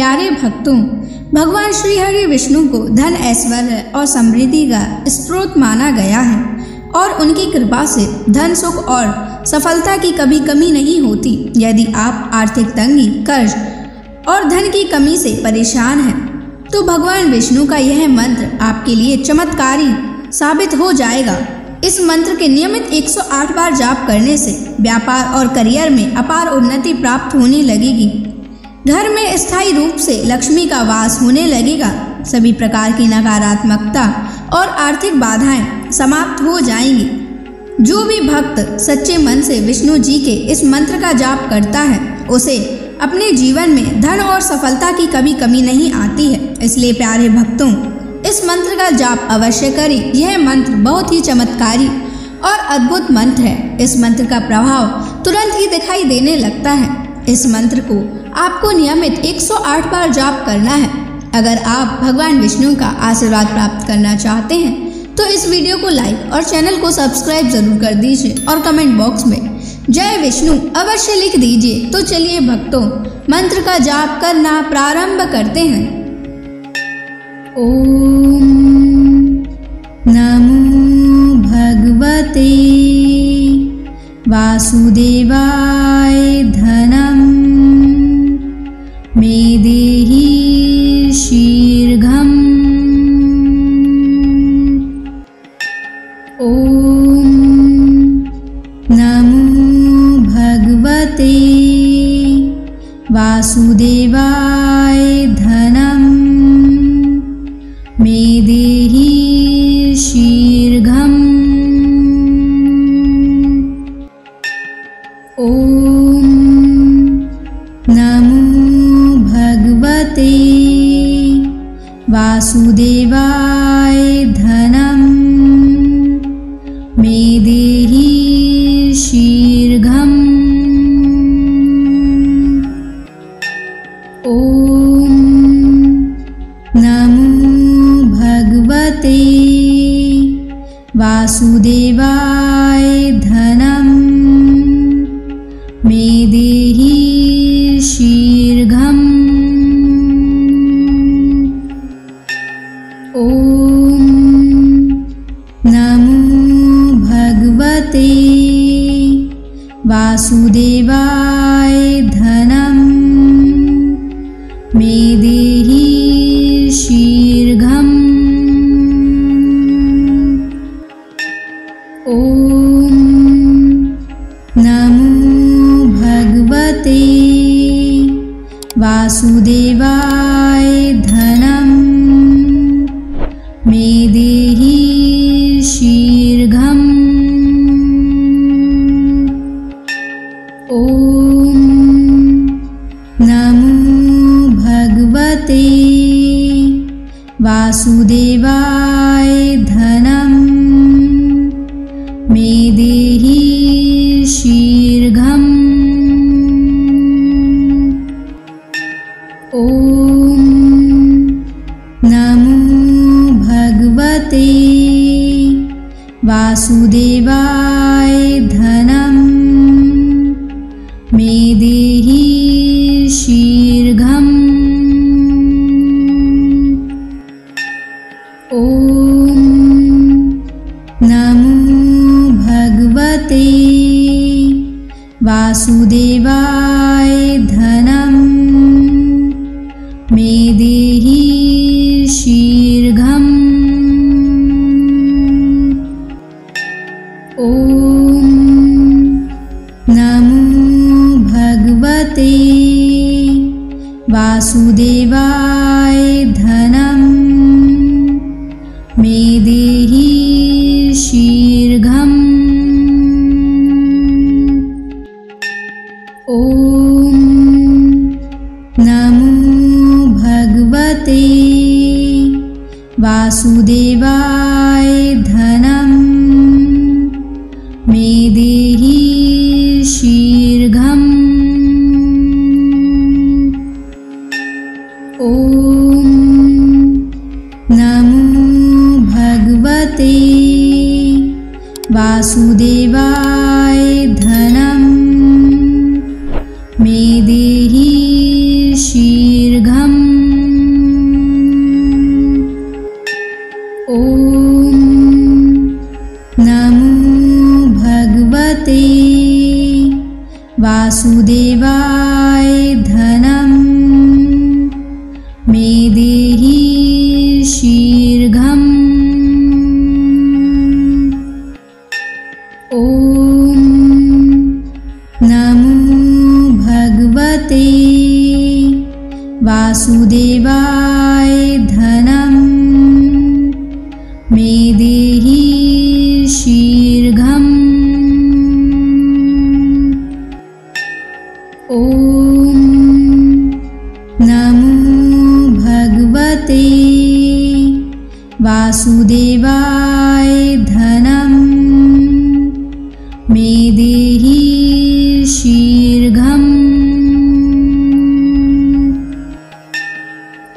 प्यारे भक्तों, भगवान श्री हरि विष्णु को धन, ऐश्वर्य और समृद्धि का स्रोत माना गया है और उनकी कृपा से धन, सुख और सफलता की कभी कमी नहीं होती। यदि आप आर्थिक तंगी, कर्ज और धन की कमी से परेशान हैं, तो भगवान विष्णु का यह मंत्र आपके लिए चमत्कारी साबित हो जाएगा। इस मंत्र के नियमित 108 बार जाप करने से व्यापार और करियर में अपार उन्नति प्राप्त होने लगेगी। घर में स्थायी रूप से लक्ष्मी का वास होने लगेगा। सभी प्रकार की नकारात्मकता और आर्थिक बाधाएं समाप्त हो जाएंगी। जो भी भक्त सच्चे मन से विष्णु जी के इस मंत्र का जाप करता है, उसे अपने जीवन में धन और सफलता की कभी कमी नहीं आती है। इसलिए प्यारे भक्तों, इस मंत्र का जाप अवश्य करें। यह मंत्र बहुत ही चमत्कारी और अद्भुत मंत्र है। इस मंत्र का प्रभाव तुरंत ही दिखाई देने लगता है। इस मंत्र को आपको नियमित 108 बार जाप करना है। अगर आप भगवान विष्णु का आशीर्वाद प्राप्त करना चाहते हैं तो इस वीडियो को लाइक और चैनल को सब्सक्राइब जरूर कर दीजिए और कमेंट बॉक्स में जय विष्णु अवश्य लिख दीजिए। तो चलिए भक्तों, मंत्र का जाप करना प्रारंभ करते हैं। ओम नमो भगवते वासुदेवाय धनम मे देहि शीघ्रम्। ओम नमो भगवते वासुदेवाय धनम मे देहि शीघ्रम्। ओम नमो भगवते वासुदेवाय धनम मे देहि शीघ्रम्। ओम नमो भगवते वासुदेवाय धनम मे देहि शीघ्रम्। ओम नमो भगवते वासुदेवाय धनम मे देहि शीघ्रम्। ओम नमो भगवते वासुदेवाय धनम मे देहि शीघ्रम्। ओम नमो भगवते वासुदेवाय धनम मे देहि शीघ्रम्। ओम नमो भगवते वासुदेवाय धनम मे देहि शीघ्रम्। ओम नमो भगवते वासुदेवाय धनम मे देहि शीघ्रम्। ओम नमो भगवते वासुदेवाय धनम मे देहि शीघ्रम्। ओम नमो भगवते वासुदेवाय धनम मे देहि शीघ्रम्। ओम नमो भगवते वासुदेवाय धनम मे देहि शीघ्रम्। वासुदेवाय धनं मे देहि शीघ्रम्। ॐ नमो भगवते वासुदेवाय धनं मे देहि शीघ्रम्। ॐ नमो भगवते वासुदेवाय धनं मे देहि शीघ्रम्।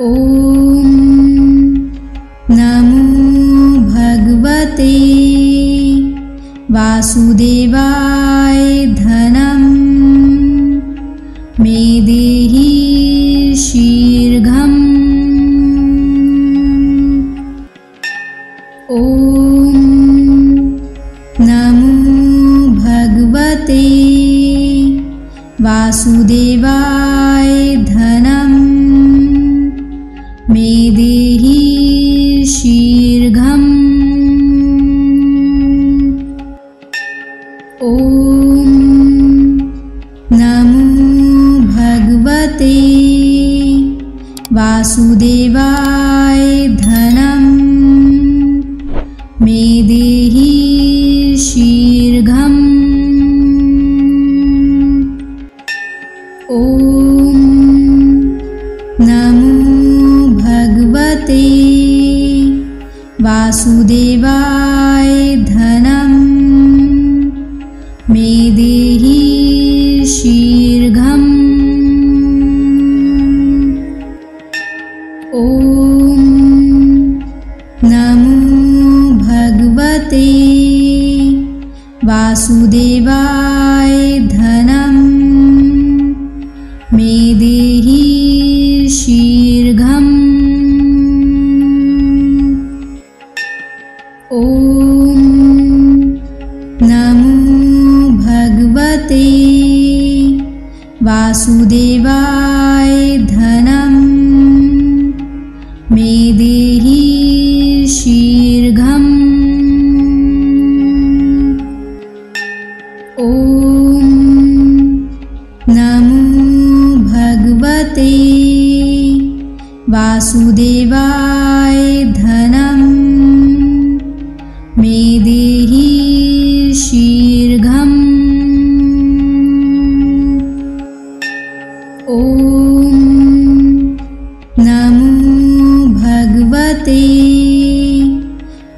ॐ नमो भगवते वासुदेवाय धनं मे देहि शीघ्रम्। ॐ नमो भगवते वासुदेवाय धनं मे देहि शीघ्रम्। ॐ नमो भगवते वासुदेवाय धनं मे देहि शीघ्रम्। ॐ नमो भगवते वासुदेवाय धनं मे देहि शीघ्रम्। ॐ नमो भगवते वासुदेवाय धनं मे देहि शीघ्रम्। ॐ नमो भगवते वासुदेवाय धनं मे देहि शीघ्रम्। ॐ नमो भगवते वासुदेवाय धनं मे देहि शीघ्रम्। ॐ नमो भगवते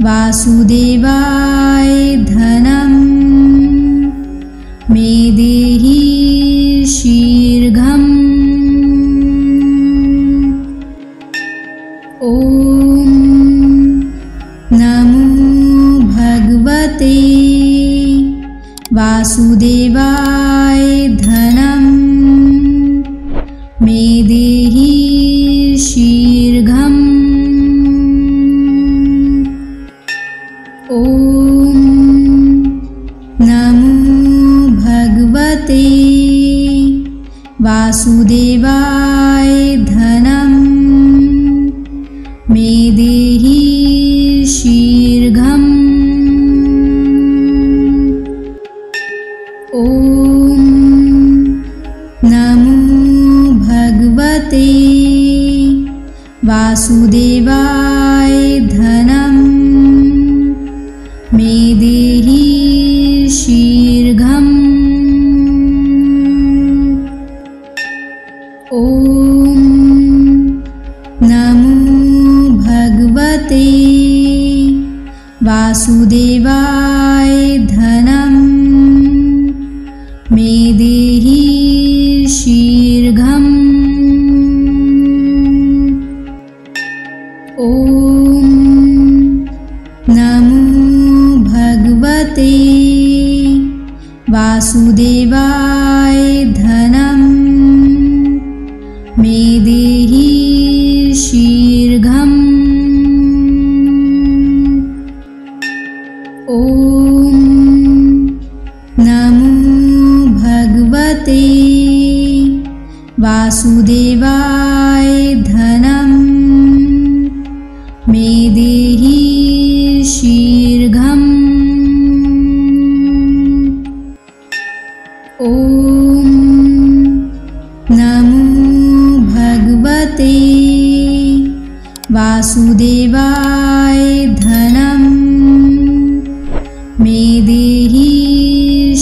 वासुदेवाय धनं मे देहि शीघ्रम्। ॐ नमो भगवते वासुदेवाय धनं मे देहि शीघ्रम्। ॐ नमो भगवते वासुदेवाय धनं मे देहि शीघ्रम्। ॐ नमो भगवते वासुदेवाय धनं मे देहि शीघ्रम्। ॐ नमो भगवते वासुदेवाय धनं मे देहि शीघ्रम्। ॐ नमो भगवते वासुदेवाय धनं मे देहि शीघ्रम्। ॐ नमो भगवते वासुदेवाय धनं मे देहि शीघ्रम्। ॐ नमो भगवते वासुदेवाय धनं मे देहि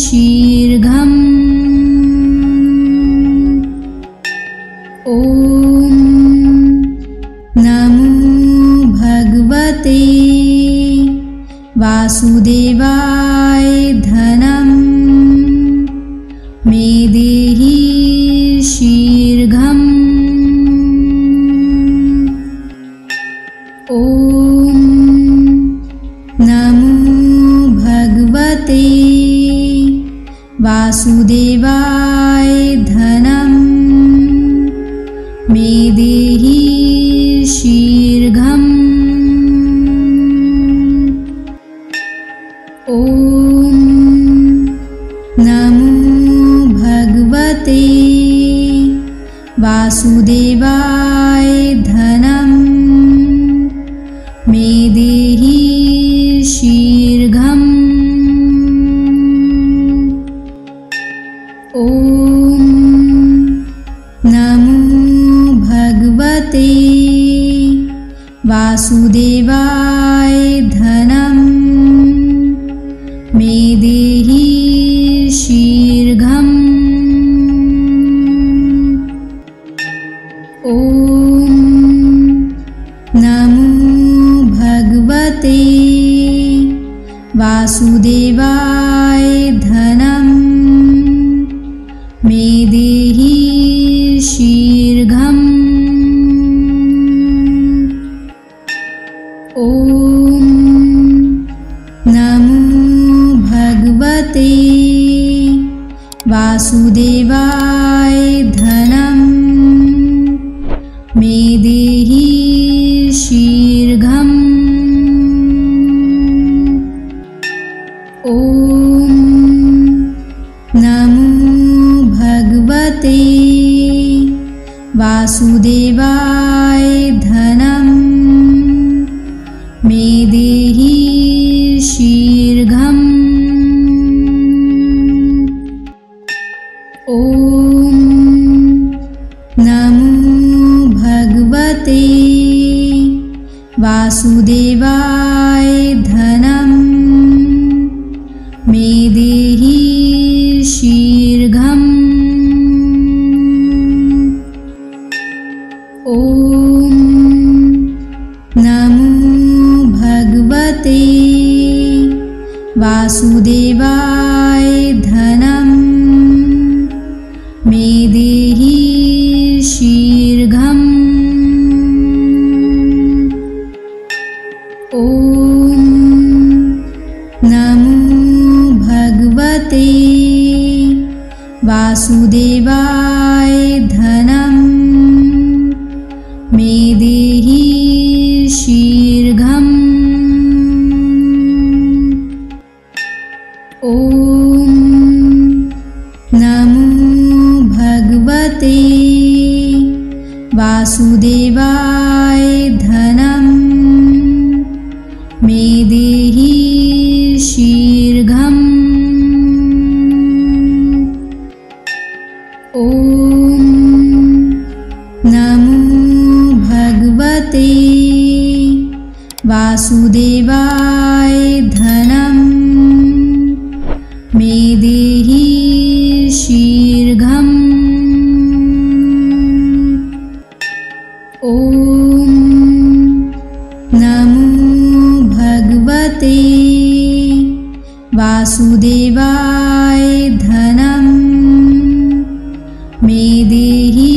शीघ्रम्। ॐ नमो भगवते वासुदेवाय धनं मे देहि शीघ्रम्। ॐ नमो भगवते वासुदेवाय धनं मे देहि शीघ्रम्। ॐ नमो भगवते वासुदेवाय धनं मे देहि शीघ्रम्। ॐ नमो भगवते वासुदेवाय धनं मे देहि शीघ्रम्। ॐ नमो भगवते वासुदेवाय धनं मे देहि शीघ्रम्। ॐ नमो भगवते वासुदेवाय धनं मे देहि शीघ्रम्। ॐ नमो भगवते वासुदेवाय धनं मे देहि शीघ्रम्। ॐ नमो भगवते वासुदेवाय धनं मे देहि शीघ्रम्। ॐ नमो भगवते वासुदेवाय धनं मे देहि शीघ्रम्। ॐ नमो भगवते वासुदेवाय धनं मे देहि शीघ्रम्। ॐ नमो भगवते वासुदेवाय धनं मे देहि शीघ्रम्। ॐ नमो भगवते वासुदेवाय धनं मे देहि शीघ्रम्। ॐ नमो भगवते वासुदेवाय धनं मे देहि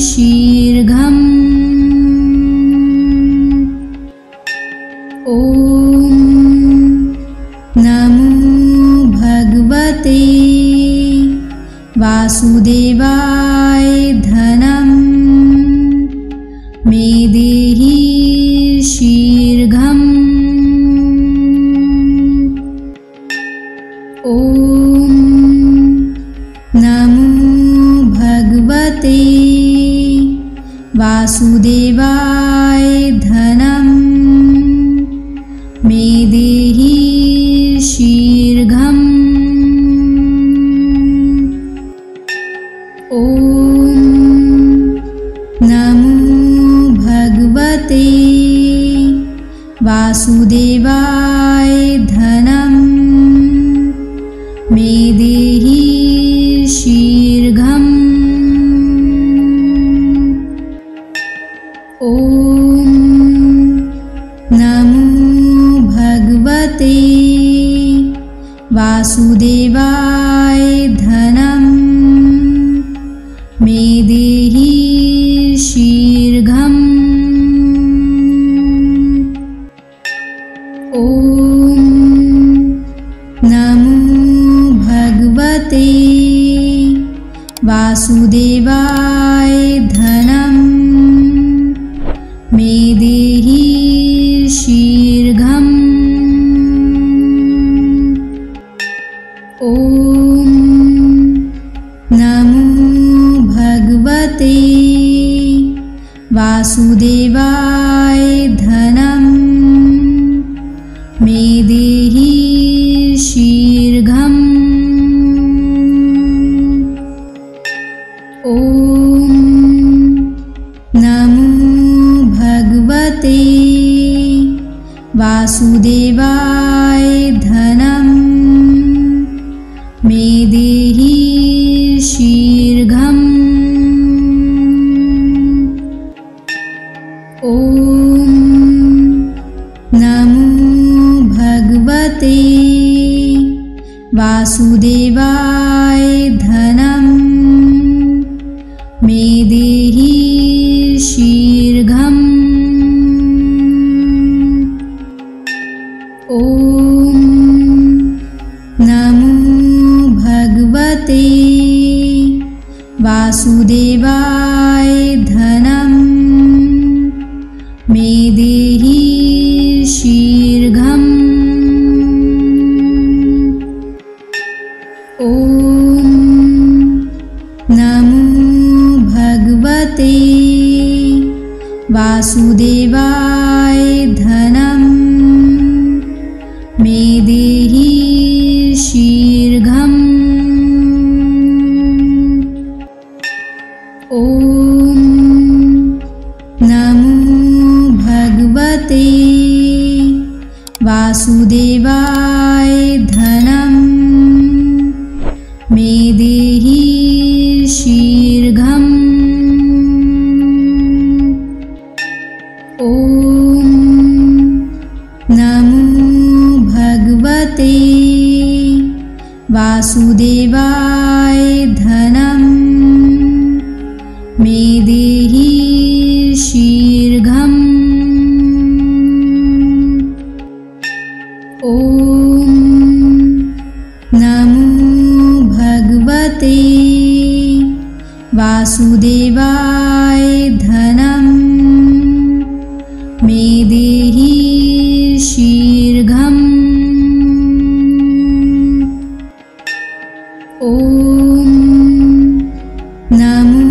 शीघ्रम्। ॐ नमो भगवते वासुदेवाय धनं मे देहि शीघ्रम्। ॐ नमो भगवते वासुदेवाय धनं मे देहि शीघ्रम्। ॐ नमो भगवते वासुदेवाय धनं मे देहि शीघ्रम्। ॐ नमो भगवते वासुदेवाय धनं मे देहि शीघ्रम्। ॐ नमो भगवते वासुदेवाय धनं मे देहि शीघ्रम्। ॐ नमो भगवते वासुदेवाय धनं मे देहि शीघ्रम्। ॐ नमो भगवते वासुदेवाय धनं मे देहि शीघ्रम्। ॐ नमो भगवते वासुदेवाय धनं मे देहि शीघ्रम्। ॐ नमो भगवते वासुदेवाय धनं मे देहि शीघ्रम्। ॐ नमो भगवते वासुदेवाय धनं मे देहि शीघ्रम्। ॐ नमो भगवते वासुदेवाय धनं मे देहि शीघ्रम्। ॐ नमो भगवते वासुदेवाय धनं मे देहि शीघ्रम्। ॐ नमो भगवते वासुदेवाय धनं मे देहि शीघ्रम्। ॐ नमो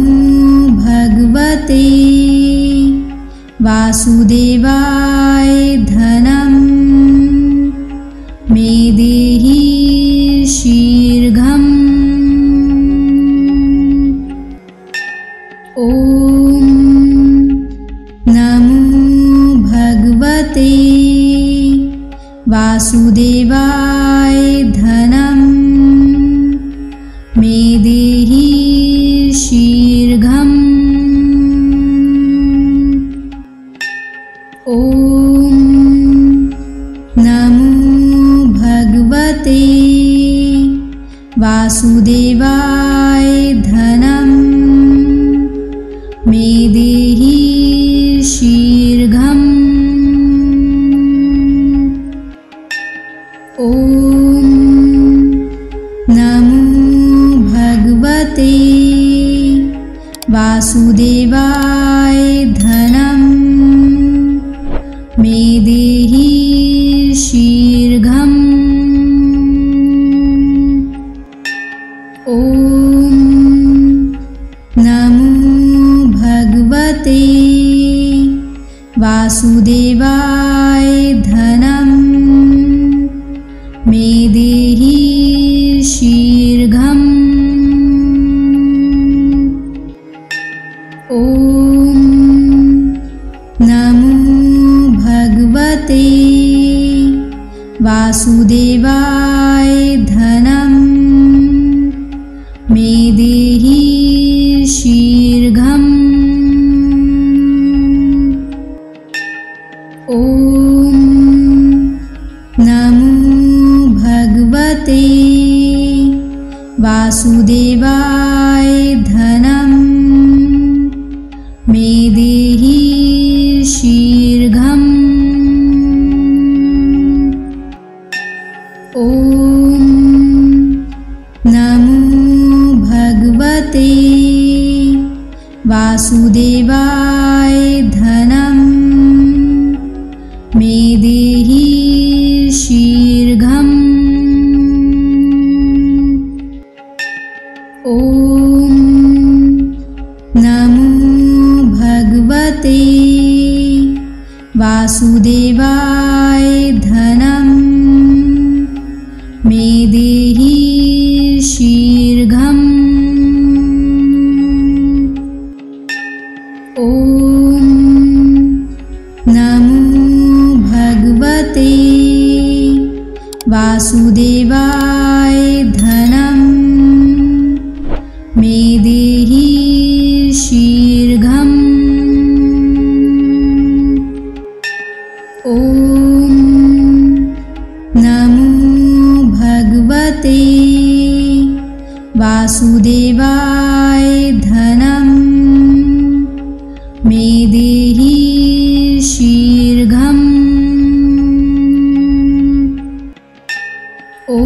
भगवते वासुदेवाय धनं मे देहि शीघ्रम्। ॐ नमो भगवते वासुदेवाय धनं मे देहि शीघ्रम्। ॐ नमो भगवते वासुदेवाय धनं मे देहि शीघ्रम्। ॐ नमो भगवते वासुदेवाय धनं मे देहि शीघ्रम्। ॐ नमो भगवते वासुदेवाय धनं मे देहि शीघ्रम्। ॐ नमो भगवते वासुदेवाय धनं मे देहि शीघ्रम्। ॐ नमो भगवते वासुदेवाय धनं मे देहि शीघ्रम्। ॐ नमो भगवते वासुदेवाय धनं मे देहि शीघ्रम्। ॐ नमो भगवते वासुदेवाय धनं मे देहि शीघ्रम्। ॐ नमो भगवते वासुदेवाय धनं मे देहि शीघ्रम्। ॐ नमो भगवते वासुदेवाय धनं मे देहि शीघ्रम्। ॐ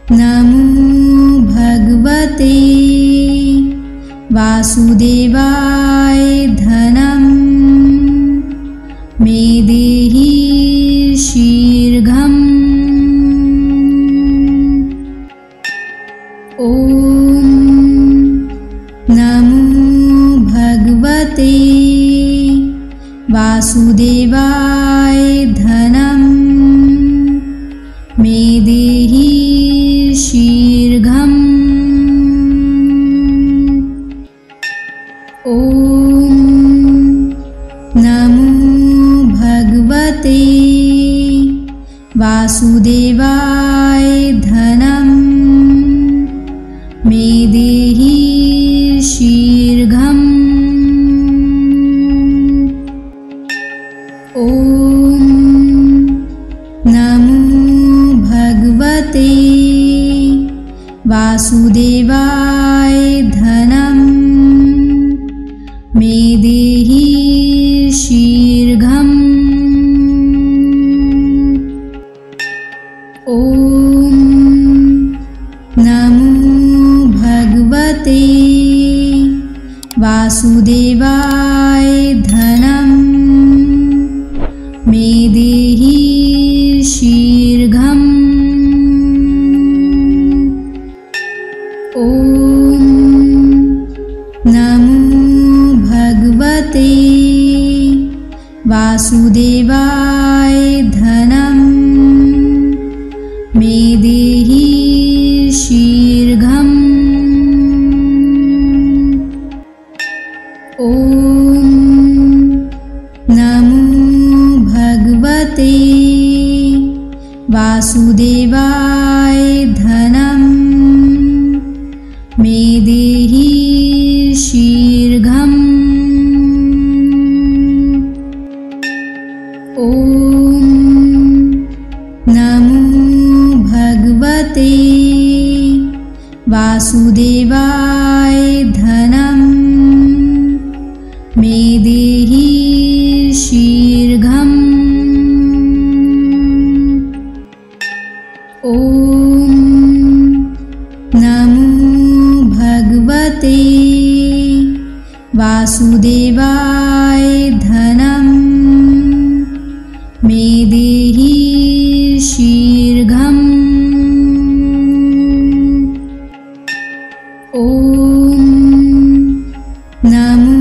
नमो भगवते वासुदेवाय धनं मे देहि शीघ्रम्। ॐ नमो भगवते वासुदेवाय धनं मे देहि शीघ्रम्। ॐ नमो भगवते वासुदेवाय धनं मे देहि शीघ्रम्। ॐ नमो भगवते वासुदेवाय धनं मे देहि शीघ्रम्। ॐ नमो भगवते वासुदेवाय धनं मे देहि शीघ्रम्। ॐ नमो भगवते वासुदेवाय धनं मे देहि शीघ्रम्। ॐ नमो भगवते वासुदेवाय धनं मे देहि शीघ्रम्। ॐ नमो भगवते वासुदेवाय धनं मे देहि शीघ्रम्। ॐ नमो भगवते वासुदेवाय धनं मे देहि शीघ्रम्। ॐ नमो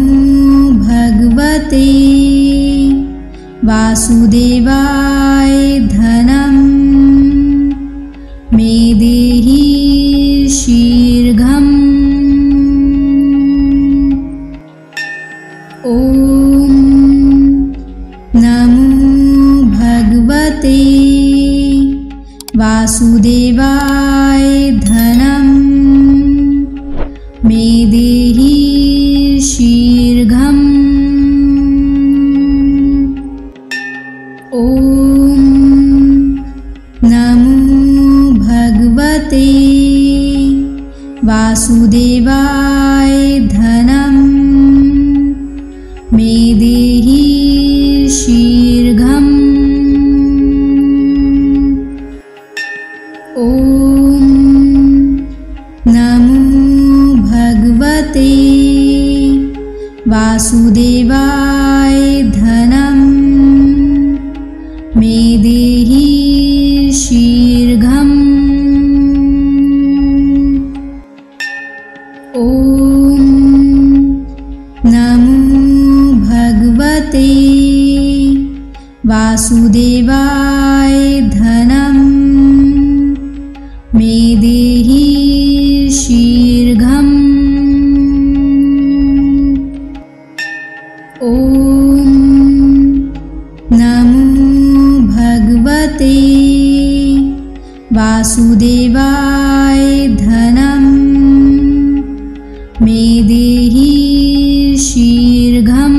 भगवते मे देहि शीघ्रम्। ॐ नमो भगवते वासुदेवाय धनम् मे देहि शीघ्रम्। ॐ नमो भगवते वासुदेवाय धनम् मे देहि शीघ्रम्। ॐ नमो भगवते वासुदेवाय धनम् मे देहि शीघ्रम्। ॐ नमो भगवते वासुदेवाय धनम् मे देहि शीघ्रम्। ॐ नमो भगवते वासुदेवाय धनम् मे देहि शीघ्रम्।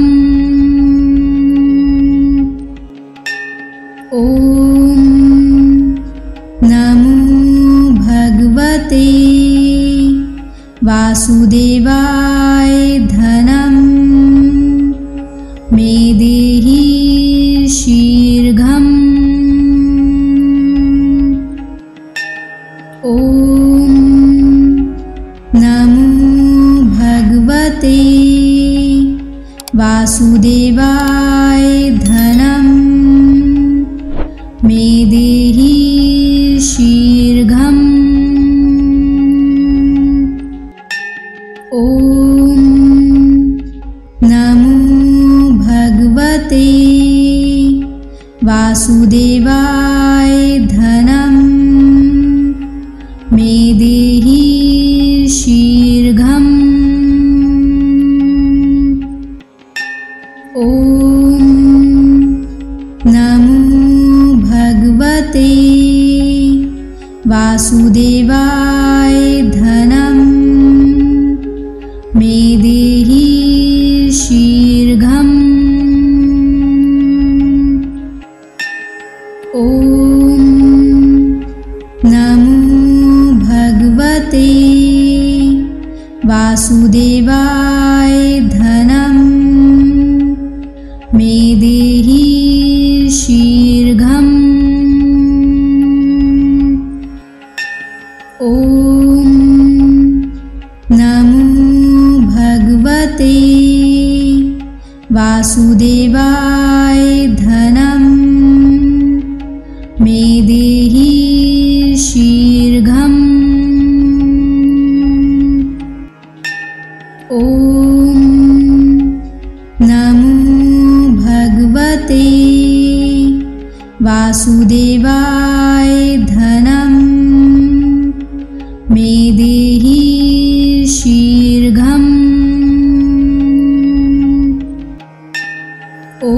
ॐ नमो भगवते वासुदेवाय धनम् मे देहि शीघ्रम्। ॐ नमो भगवते वासुदेवाय धनम् मे देहि शीघ्रम्। ॐ नमो भगवते वासुदेवाय धनम् मे देहि शीघ्रम्। ॐ नमो भगवते वासुदेवाय धनम् मे देहि शीघ्रम्। ॐ नमो भगवते वासुदेवाय धनम् मे देहि शीघ्रम्। ॐ नमो भगवते वासुदेवाय धनम् मे देहि शीघ्रम्। ॐ नमो भगवते वासुदेवाय धनम् मे देहि शीघ्रम्। ॐ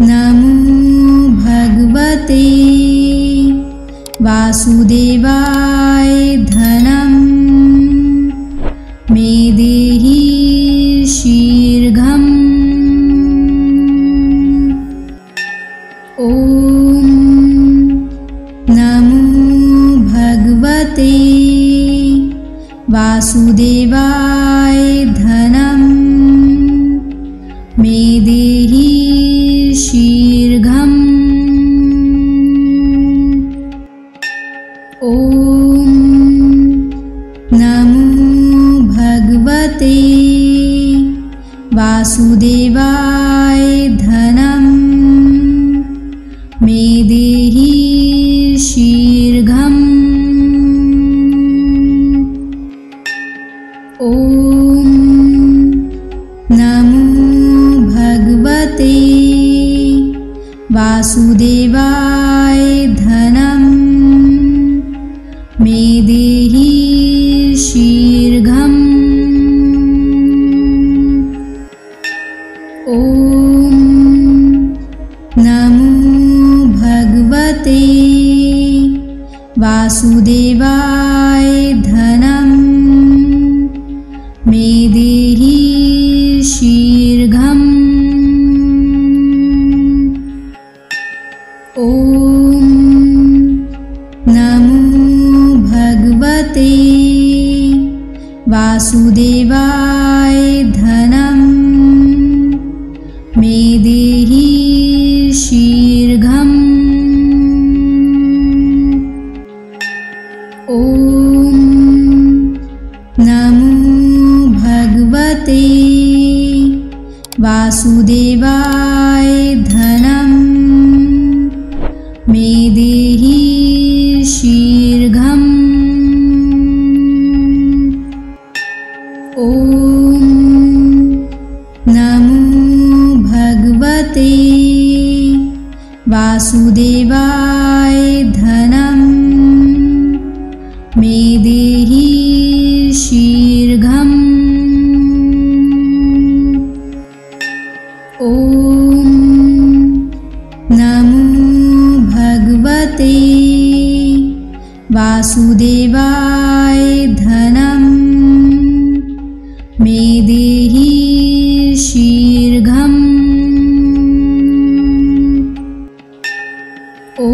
नमो भगवते वासुदेवाय धनम् मे देहि शीघ्रम्। ॐ नमो भगवते वासुदेवाय धनम् मे देहि शीघ्रम्। ॐ नमो भगवते वासुदेवाय धनम् मे देहि शीघ्रम्। ॐ नमो भगवते वासुदेवाय धनम् वासुदेवाय धनं मे देहि शीघ्रम्। ॐ नमो भगवते वासुदेवाय धनं मे देहि शीघ्रम्। ॐ नमो भगवते वासुदेवाय धनं मे देहि शीघ्रम्। ॐ नमो भगवते वासुदेवाय धनं मे देहि शीघ्रम्। ॐ नमो भगवते वासुदेवाय धनं मे देहि शीघ्रम्। ॐ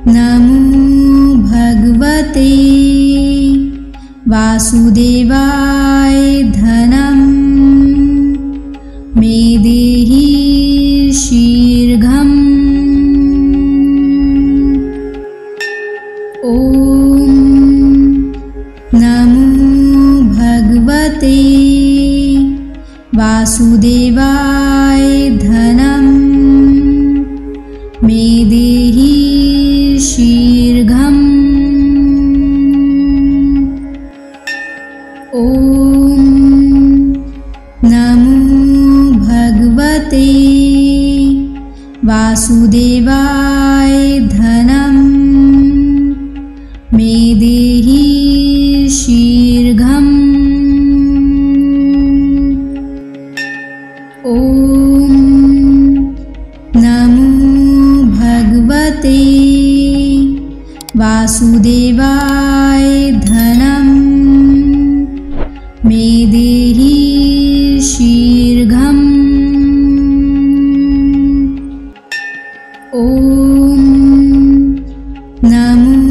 नमो भगवते वासुदेवाय धनं मे देहि शीघ्रम्। ॐ नमो भगवते वासुदेवाय धनं मे देहि शीघ्रम्। ॐ नमो भगवते वासुदेवाय धनं मे देहि शीघ्रम्। ॐ नमो भगवते वासुदेवाय धनं मे देहि शीघ्रम्। ॐ नमो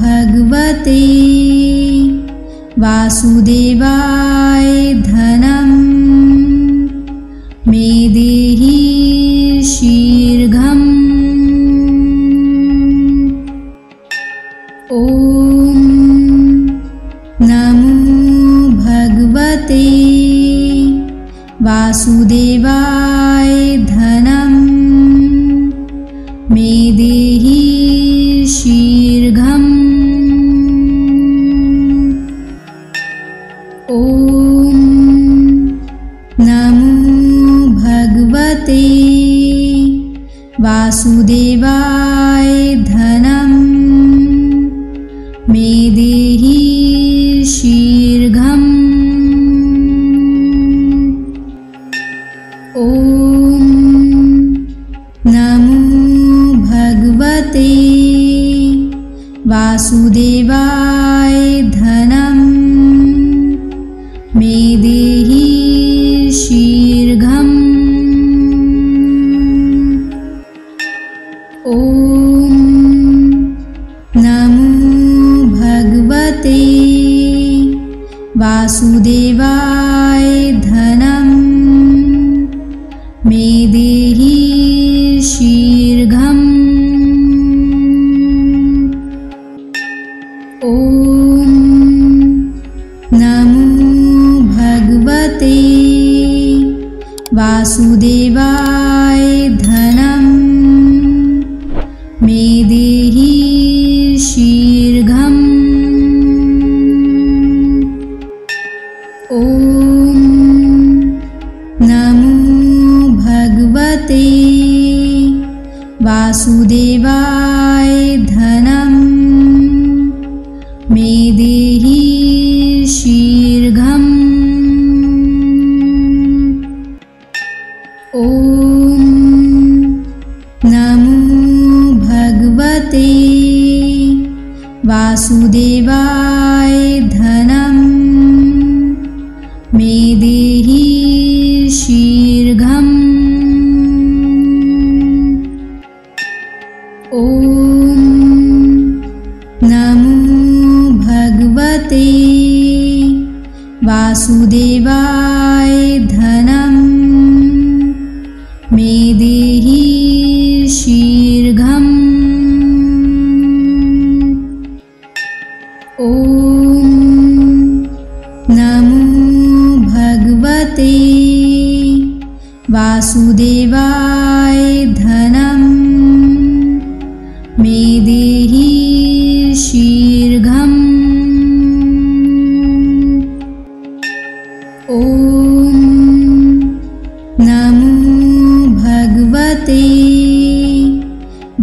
भगवते वासुदेवाय धनं मे देहि शीघ्रम्। ॐ नमो भगवते वासुदेवाय धनं मे देहि शीघ्रम्। ॐ नमो भगवते वासुदेवाय धनं मे देहि शीघ्रम्। ॐ नमो भगवते वासुदेवाय धनं मे देहि शीघ्रम्। ॐ नमो भगवते वासुदेवाय धनं मे देहि शीघ्रम्। ॐ नमो भगवते वासुदेवाय धनं मे देहि शीघ्रम्। ॐ नमो भगवते वासुदेवाय धनं मे देहि शीघ्रम्। ॐ नमो भगवते वासुदेवाय धनं मे देहि शीघ्रम्। ॐ नमो भगवते वासुदेवाय धनं मे देहि शीघ्रम्। ॐ नमो भगवते वासुदेवाय धनं मे देहि शीघ्रम्। ॐ नमो भगवते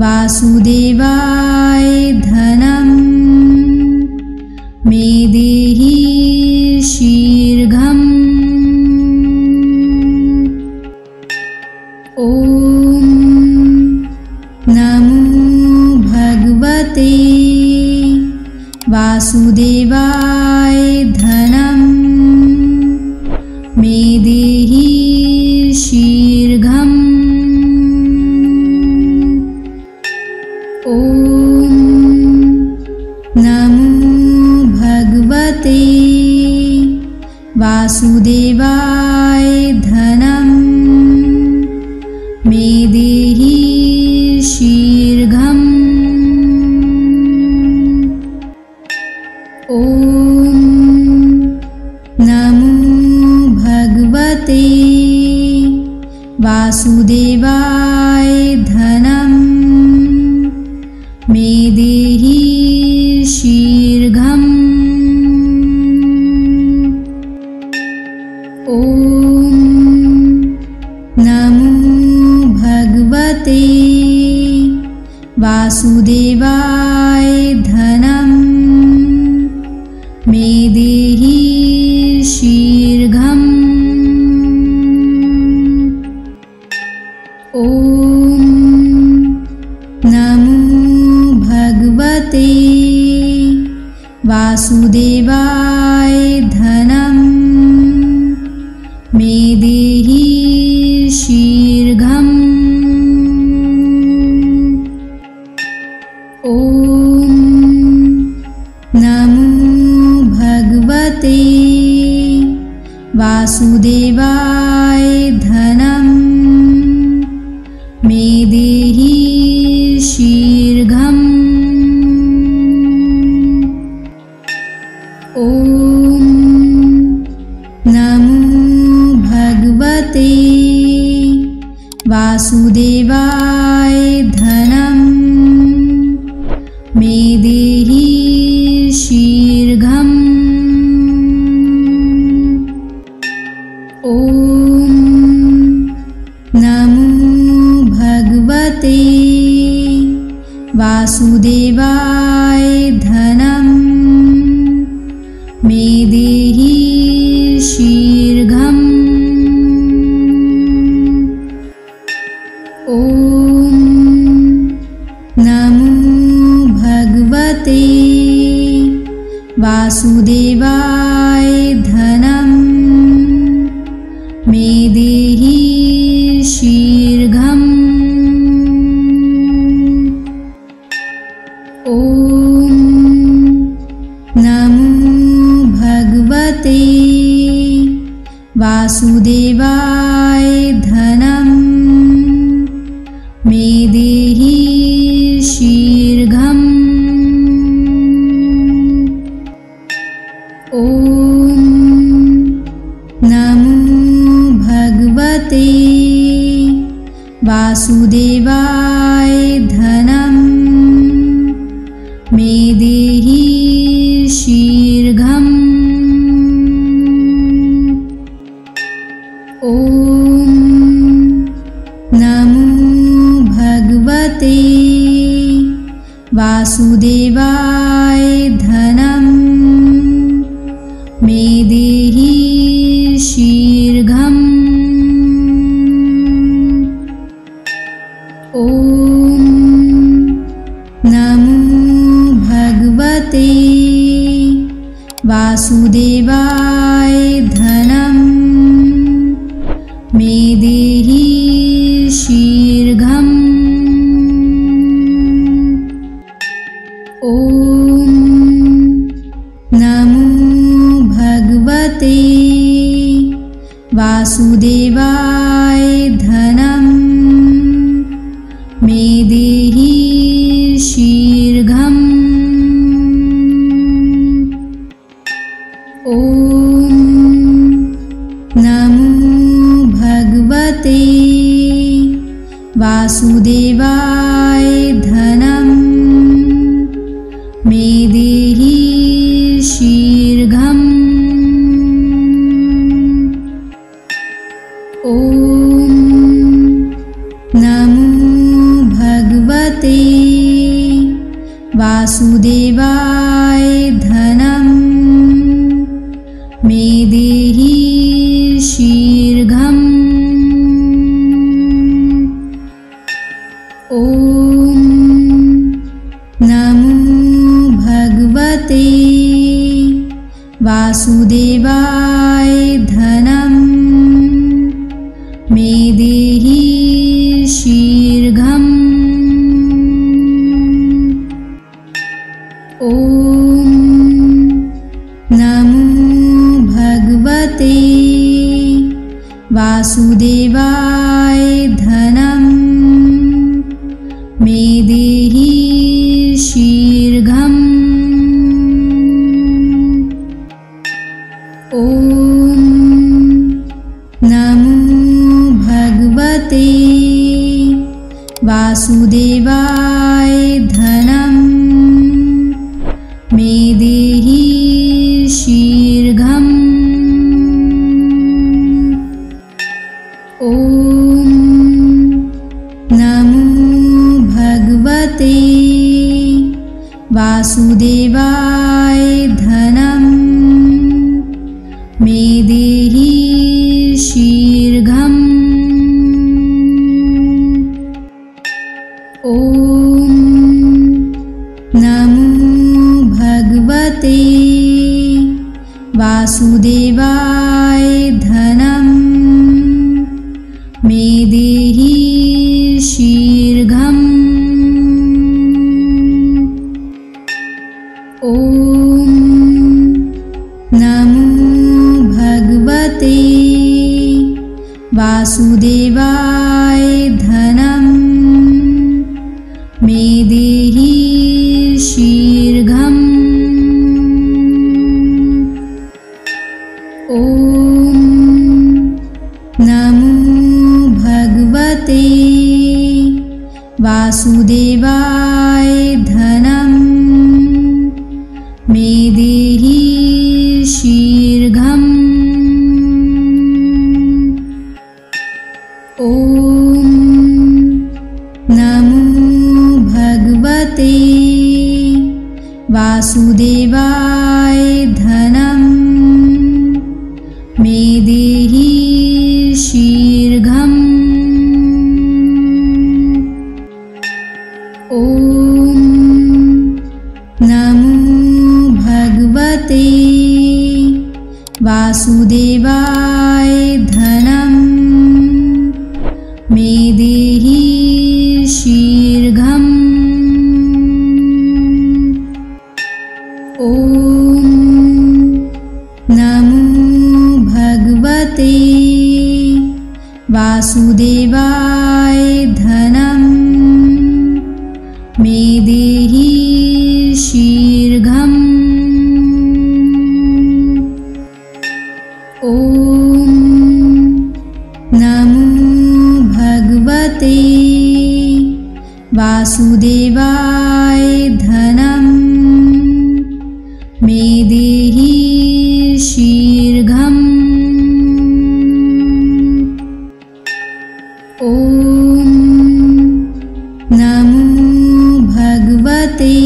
वासुदेवाय धनं मे देहि शीघ्रम्। ॐ नमो भगवते वासुदेवाय धनं मे देहि शीघ्रम्। ॐ नमो भगवते वासुदेवाय धनं मे देहि शीघ्रम्। ॐ नमो भगवते वासुदेवाय धनं मे देहि शीघ्रम्। ॐ नमो भगवते वासुदेवाय धनं मे देहि शीघ्रम्। ॐ नमो भगवते वासुदेवाय धनं मे देहि शीघ्रम्। ॐ नमो भगवते वासुदेवाय धनं मे देहि शीघ्रम्। ॐ नमो भगवते वासुदेवाय धनं मे देहि शीघ्रम्। ॐ नमो भगवते वासुदेवाय धनं मे देहि शीघ्रम्। ॐ नमो भगवते वासुदेवाय धनं मे देहि शीघ्रम्। ॐ नमो भगवते वासुदेवाय धनं मे देहि शीघ्रम्। ॐ नमो भगवते वासुदेवाय धनं मे देहि शीघ्रम्। ॐ नमो भगवते वासुदेवाय धनं मे देहि शीघ्रम्। ॐ नमो भगवते भगवते वासुदेवाय धनं मे देहि शीघ्रम्। ॐ नमो भगवते वासुदेवाय धनं मे देहि शीघ्रम्। ॐ नमो भगवते वासुदेवाय धनं मे देहि शीघ्रम्। ॐ नमो भगवते वासुदेवाय धनं मे देहि शीघ्रम्। ॐ नमो भगवते वासुदेवाय धनं मे देहि शीघ्रम्। ॐ नमो भगवते वासुदेवाय धनं मे देहि शीघ्रम्। ॐ नमो भगवते वासुदेवाय धनं मे देहि शीघ्रम्। ॐ नमो भगवते वासुदेवाय धनं मे देहि शीघ्रम्। ॐ नमो भगवते वासुदेवाय धनं मे देहि शीघ्रम्। ॐ नमो भगवते वासुदेवाय धनं मे देहि शीघ्रम्। ॐ नमो भगवते वासुदेवाय धनं मे देहि शीघ्रम्। ॐ नमो भगवते वासुदेवाय धनं मे देहि शीघ्रम्। ॐ नमो भगवते वासुदेवाय धनं मे देहि शीघ्रम्। ॐ नमो भगवते वासुदेवाय धनं मे देहि शीघ्रम्। ॐ नमो भगवते वासुदेवाय धनं मे देहि शीघ्रम्। ॐ नमो भगवते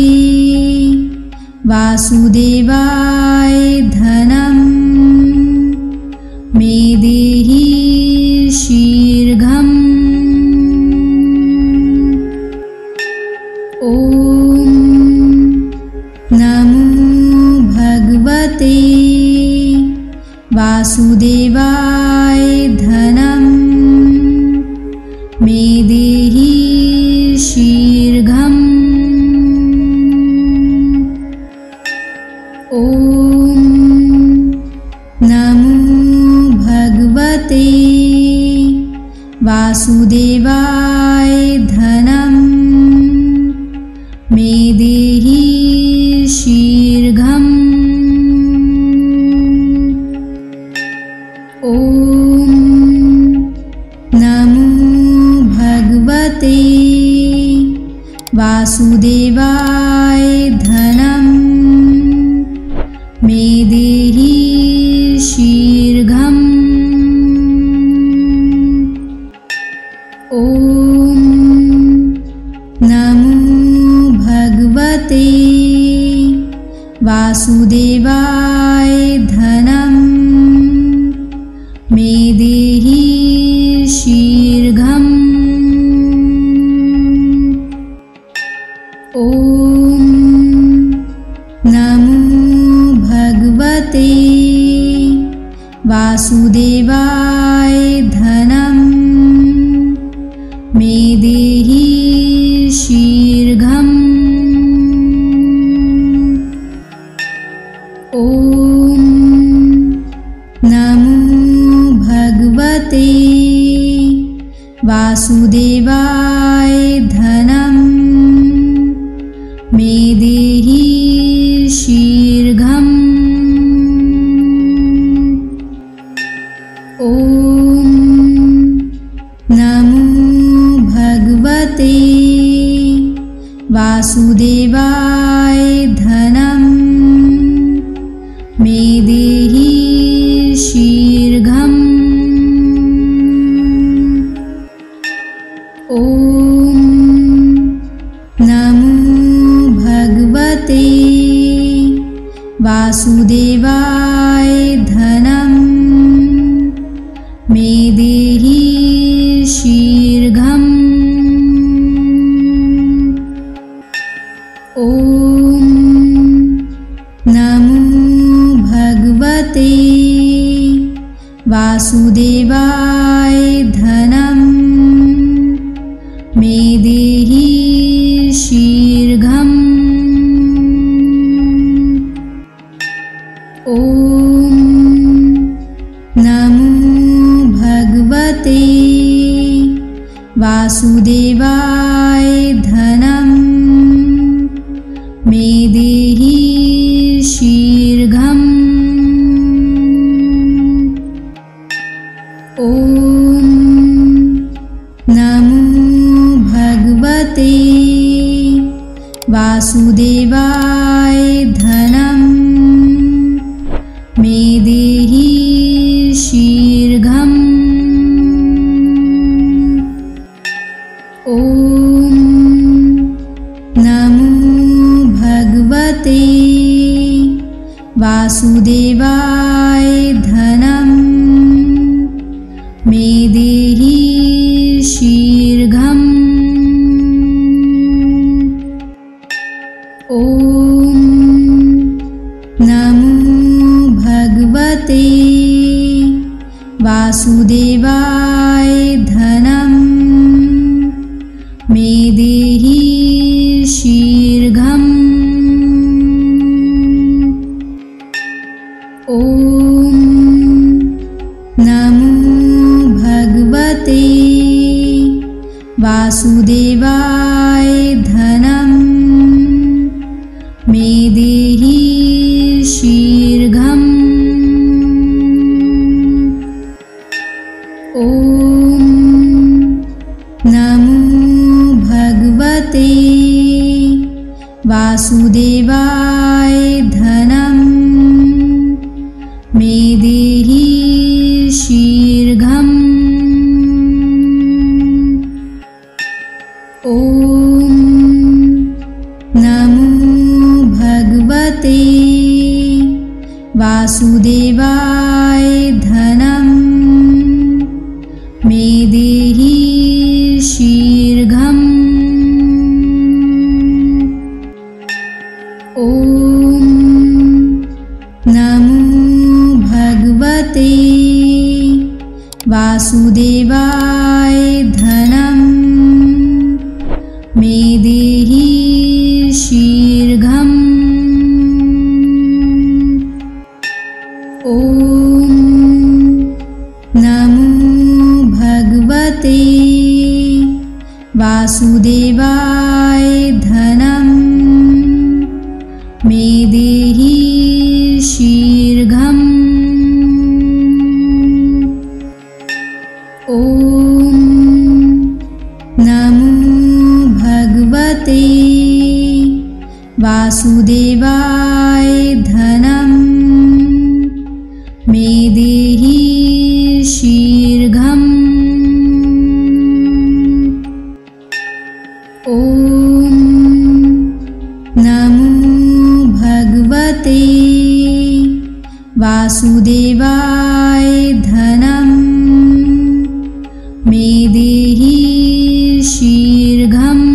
वासुदेवाय धनं मे देहि शीघ्रम्। ॐ नमो भगवते वासुदेवाय धनं मे देहि शीघ्रम्। ॐ नमो भगवते वासुदेवाय धनं मे देहि शीघ्रम्। ॐ नमो भगवते वासुदेवाय धनं मे देहि शीघ्रम्। ॐ नमो भगवते वासुदेवाय धनं मे देहि शीघ्रम्। ॐ नमो भगवते वासुदेवाय धनं मे देहि शीघ्रम्। ॐ नमो भगवते वासुदेवाय धनं मे देहि शीघ्रम्। ॐ नमो भगवते वासुदेवाय धनं मे देहि शीघ्रम्। ॐ नमो भगवते वासुदेवाय धनं मे देहि शीघ्रम्। ॐ नमो भगवते वासुदेवाय धनं मे देहि शीघ्रम्। ॐ नमो भगवते वासुदेवाय धनं मे देहि शीघ्रम्। ॐ नमो भगवते वासुदेवाय धनं मे देहि शीघ्रम्। ॐ नमो भगवते वासुदेवाय धनं मे देहि शीघ्रम्। ॐ नमो भगवते वासुदेवाय धनं मे देहि शीघ्रम्। ॐ नमो भगवते वासुदेवाय धनं मे देहि शीघ्रम्। ॐ नमो भगवते वासुदेवाय धनं मे देहि शीघ्रम्। ॐ नमो भगवते वासुदेवाय धनं मे देहि शीघ्रम्। ॐ वासुदेवाय धनं मे देहि शीघ्रम्। ॐ नमो भगवते वासुदेवाय धनं मे देहि शीघ्रम्। ॐ नमो भगवते वासुदेवाय धनं मे देहि शीघ्रम्। ॐ नमो भगवते वासुदेवाय धनं मे देहि शीघ्रम्।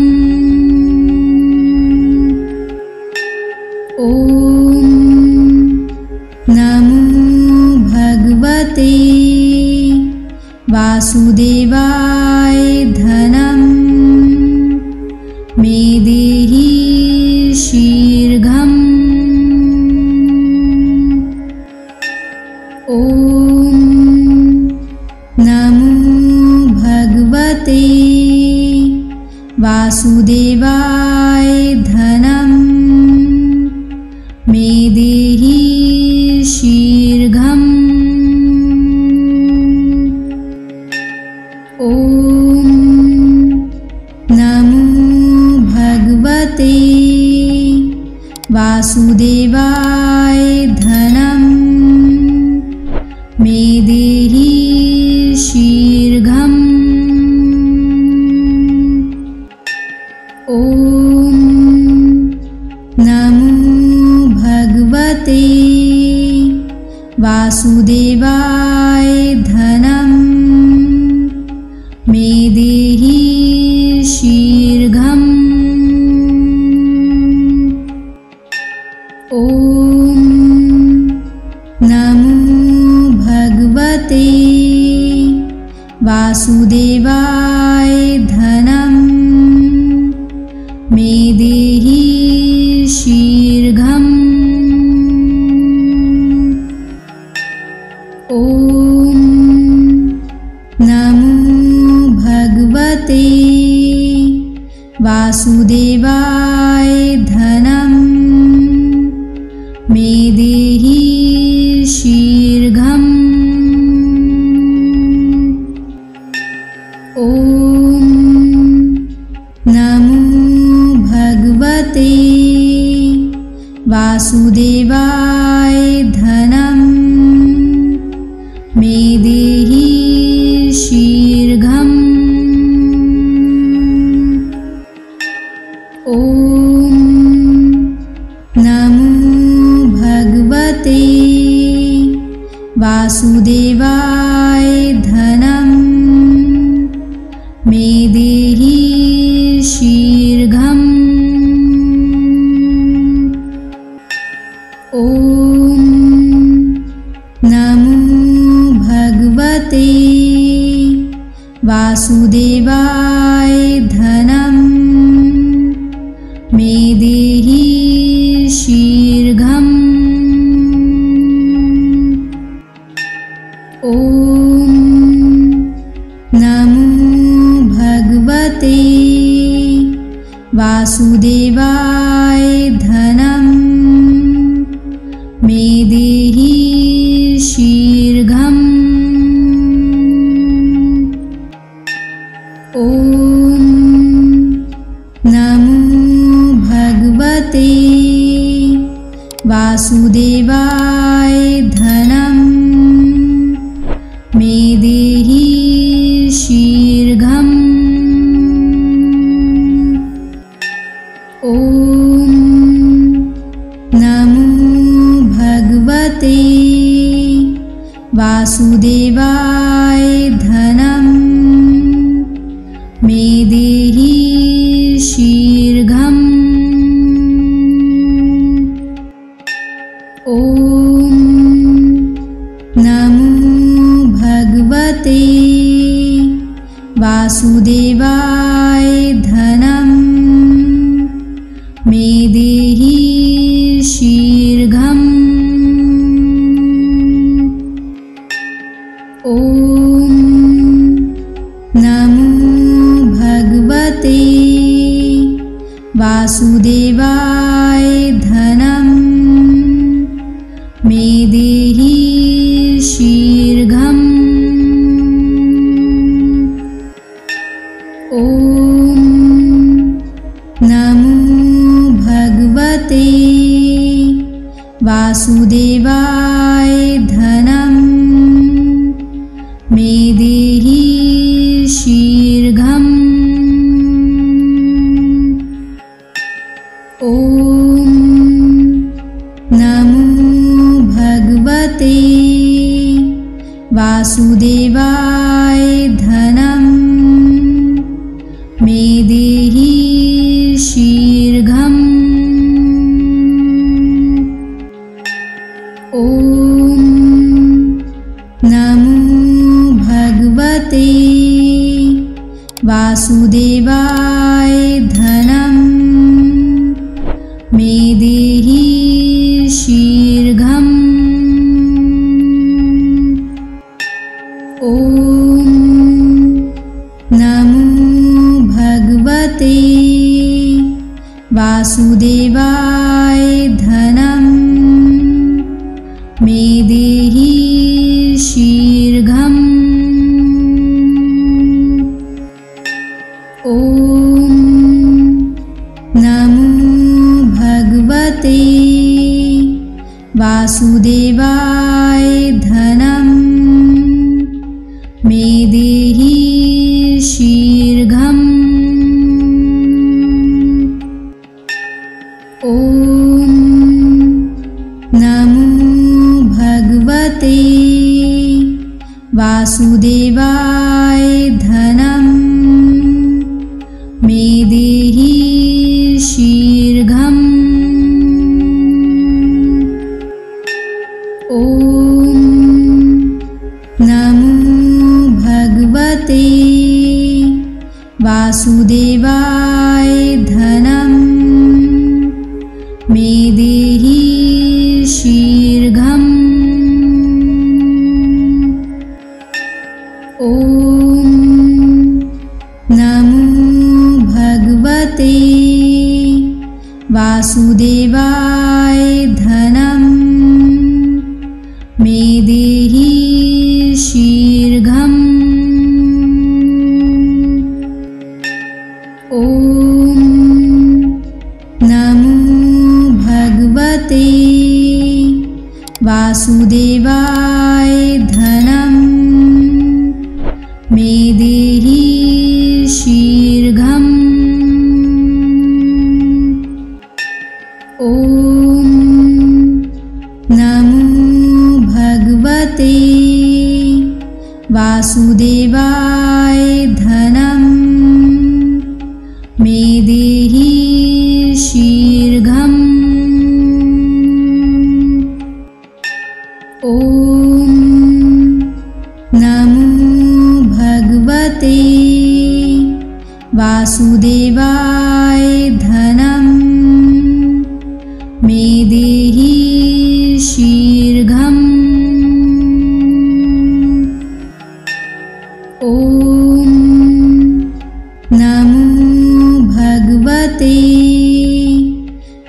ॐ नमो भगवते वासुदेवाय धनं मे देहि शीघ्रम्। ॐ नमो भगवते वासुदेवाय धनं मे देहि शीघ्रम्। ॐ नमो भगवते वासुदेवाय धनं मे देहि शीघ्रम्। ॐ नमो भगवते वासुदेवाय धनं मे देहि शीघ्रम्। ॐ नमो भगवते वासुदेवाय धनं मे देहि शीघ्रम्। ॐ नमो भगवते वासुदेवाय धनं मे देहि शीघ्रम्। ॐ नमो भगवते वासुदेवाय धनं मे देहि शीघ्रम्। ॐ नमो भगवते वासुदेवाय धनं मे देहि शीघ्रम्। ॐ नमो भगवते वासुदेवाय धनं मे देहि शीघ्रम्। ॐ नमो भगवते वासुदेवाय धनं मे देहि शीघ्रम्। ॐ नमो भगवते वासुदेवाय धनं मे देहि शीघ्रम्। ॐ नमो भगवते वासुदेवाय धनं मे देहि शीघ्रम्। ॐ नमो भगवते देहि शीर्घम्। ॐ नमो भगवते वासुदेवाय धनं मे देहि शीर्घम्। ॐ नमो भगवते वासुदेवाय धनं मे देहि शीर्घम्। ॐ नमो भगवते वासुदेवाय धनं मे देहि शीर्घम्। ॐ नमो भगवते वासुदेवाय धनं मे देहि शीर्घम्। ॐ नमो भगवते वासुदेवाय धनं मे देहि शीर्घम्। ॐ नमो भगवते वासुदेवाय धनं मे देहि शीर्घम्। ॐ नमो भगवते वासुदेवाय धनं मे देहि शीर्घम्। ॐ नमो भगवते वासुदेवाय धनं मे देहि शीर्घम्। ॐ नमो भगवते वासुदेवाय धनं मे देहि शीर्घम्। ॐ नमो भगवते वासुदेवाय धनं मे देहि शीर्घम्। ॐ नमो भगवते वासुदेवाय धनं मे देहि शीर्घम्। ॐ नमो भगवते वासुदेवाय धनं मे देहि शीर्घम्। ॐ नमो भगवते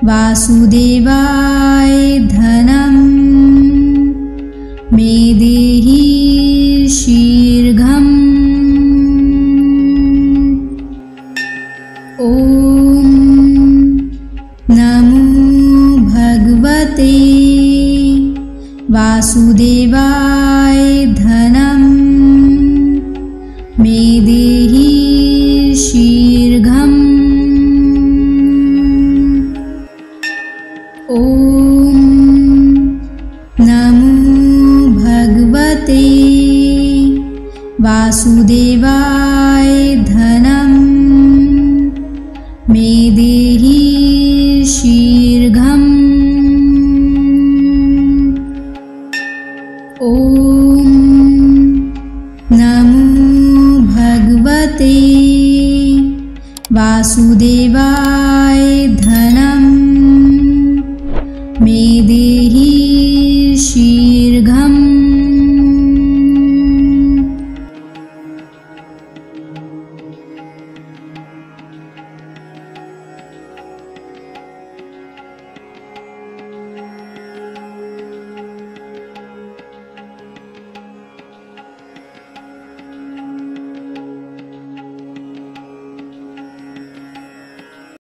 वासुदेवाय धनं मे देहि शीर्घम्। ॐ नमो भगवते वासुदेवाय धनं मे देहि शीर्घम्। ॐ नमो भगवते वासुदेवाय धनं